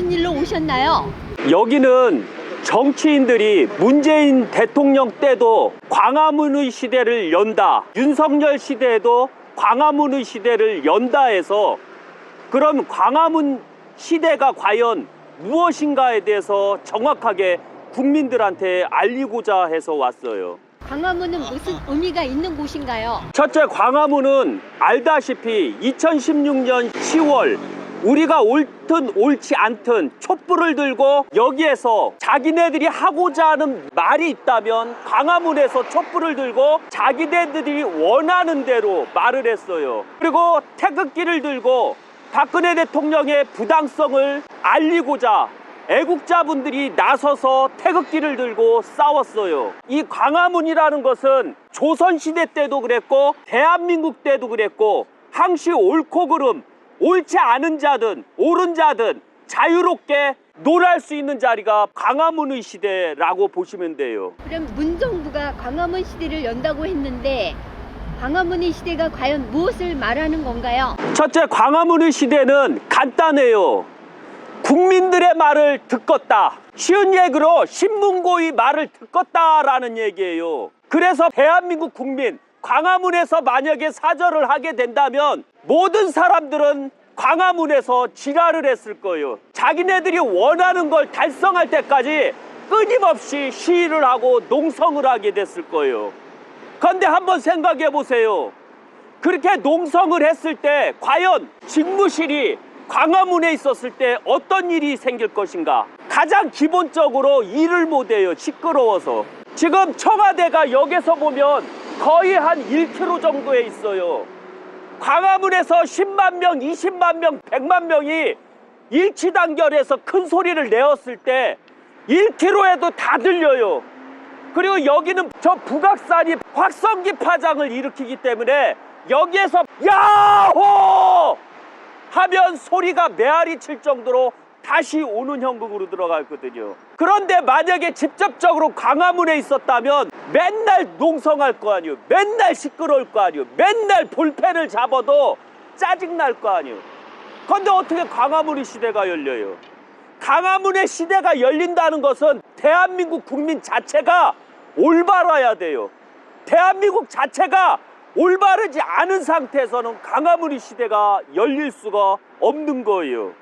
무슨 일로 오셨나요? 여기는 정치인들이 문재인 대통령 때도 광화문의 시대를 연다, 윤석열 시대에도 광화문의 시대를 연다 해서 그럼 광화문 시대가 과연 무엇인가에 대해서 정확하게 국민들한테 알리고자 해서 왔어요. 광화문은 무슨 의미가 있는 곳인가요? 첫째, 광화문은 알다시피 2016년 10월 우리가 옳든 옳지 않든 촛불을 들고 여기에서 자기네들이 하고자 하는 말이 있다면 광화문에서 촛불을 들고 자기네들이 원하는 대로 말을 했어요. 그리고 태극기를 들고 박근혜 대통령의 부당성을 알리고자 애국자분들이 나서서 태극기를 들고 싸웠어요. 이 광화문이라는 것은 조선시대 때도 그랬고 대한민국 때도 그랬고 항시 옳고 그름, 옳지 않은 자든 옳은 자든 자유롭게 놀할 수 있는 자리가 광화문의 시대라고 보시면 돼요. 그럼 문정부가 광화문 시대를 연다고 했는데 광화문의 시대가 과연 무엇을 말하는 건가요? 첫째, 광화문의 시대는 간단해요. 국민들의 말을 듣겄다. 쉬운 얘기로 신문고의 말을 듣겄다라는 얘기예요. 그래서 대한민국 국민, 광화문에서 만약에 사절을 하게 된다면 모든 사람들은 광화문에서 지랄을 했을 거예요. 자기네들이 원하는 걸 달성할 때까지 끊임없이 시위를 하고 농성을 하게 됐을 거예요. 그런데 한번 생각해 보세요. 그렇게 농성을 했을 때 과연 집무실이 광화문에 있었을 때 어떤 일이 생길 것인가? 가장 기본적으로 일을 못해요. 시끄러워서. 지금 청와대가 여기서 보면 거의 한 1km 정도에 있어요. 광화문에서 10만 명, 20만 명, 100만 명이 일치단결해서 큰 소리를 내었을 때 1km에도 다 들려요. 그리고 여기는 저 북악산이 확성기 파장을 일으키기 때문에 여기에서 야호! 하면 소리가 메아리 칠 정도로 다시 오는 형국으로 들어가거든요. 그런데 만약에 직접적으로 광화문에 있었다면 맨날 농성할 거 아니에요. 맨날 시끄러울 거 아니에요. 맨날 볼펜을 잡아도 짜증날 거 아니에요. 그런데 어떻게 광화문의 시대가 열려요? 광화문의 시대가 열린다는 것은 대한민국 국민 자체가 올바라야 돼요. 대한민국 자체가 올바르지 않은 상태에서는 광화문의 시대가 열릴 수가 없는 거예요.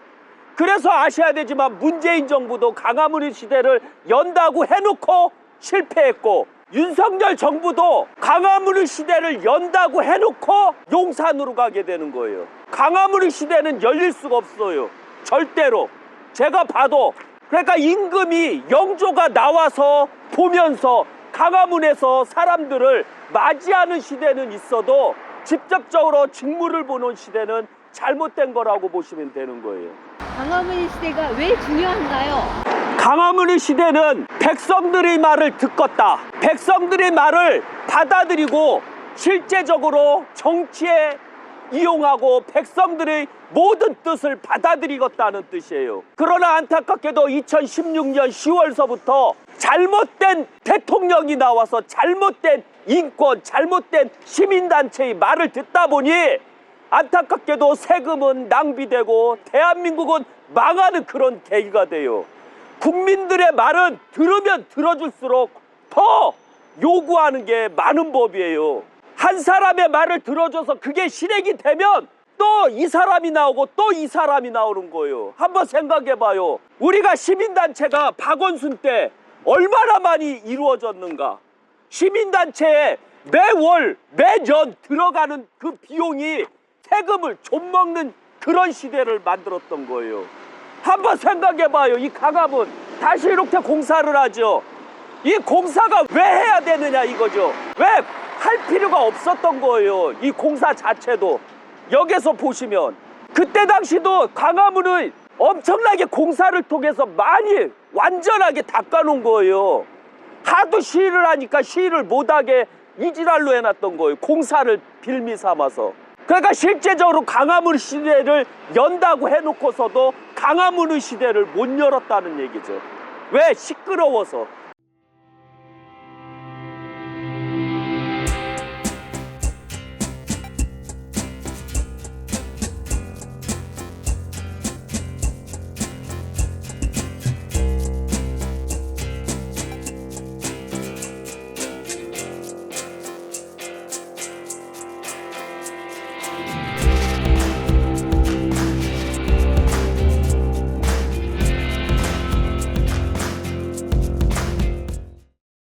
그래서 아셔야 되지만 문재인 정부도 광화문의 시대를 연다고 해놓고 실패했고 윤석열 정부도 광화문의 시대를 연다고 해놓고 용산으로 가게 되는 거예요. 광화문의 시대는 열릴 수가 없어요. 절대로. 제가 봐도 그러니까 임금이 영조가 나와서 보면서 광화문에서 사람들을 맞이하는 시대는 있어도 직접적으로 직무를 보는 시대는 잘못된 거라고 보시면 되는 거예요. 광화문의 시대가 왜 중요한가요? 광화문의 시대는 백성들의 말을 듣겄다. 백성들의 말을 받아들이고 실제적으로 정치에 이용하고 백성들의 모든 뜻을 받아들이겠다는 뜻이에요. 그러나 안타깝게도 2016년 10월서부터 잘못된 대통령이 나와서 잘못된 인권, 잘못된 시민단체의 말을 듣다 보니 안타깝게도 세금은 낭비되고 대한민국은 망하는 그런 계기가 돼요. 국민들의 말은 들으면 들어줄수록 더 요구하는 게 많은 법이에요. 한 사람의 말을 들어줘서 그게 실행이 되면 또 이 사람이 나오고 또 이 사람이 나오는 거예요. 한번 생각해봐요. 우리가 시민단체가 박원순 때 얼마나 많이 이루어졌는가. 시민단체에 매월 매년 들어가는 그 비용이 세금을 좀먹는 그런 시대를 만들었던 거예요. 한번 생각해봐요. 이 광화문 다시 이렇게 공사를 하죠. 이 공사가 왜 해야 되느냐 이거죠. 왜 할 필요가 없었던 거예요. 이 공사 자체도. 여기서 보시면 그때 당시도 광화문을 엄청나게 공사를 통해서 많이 완전하게 닦아놓은 거예요. 하도 시위를 하니까 시위를 못하게 이지랄로 해놨던 거예요. 공사를 빌미 삼아서. 그러니까 실제적으로 광화문 시대를 연다고 해놓고서도 광화문의 시대를 못 열었다는 얘기죠. 왜? 시끄러워서.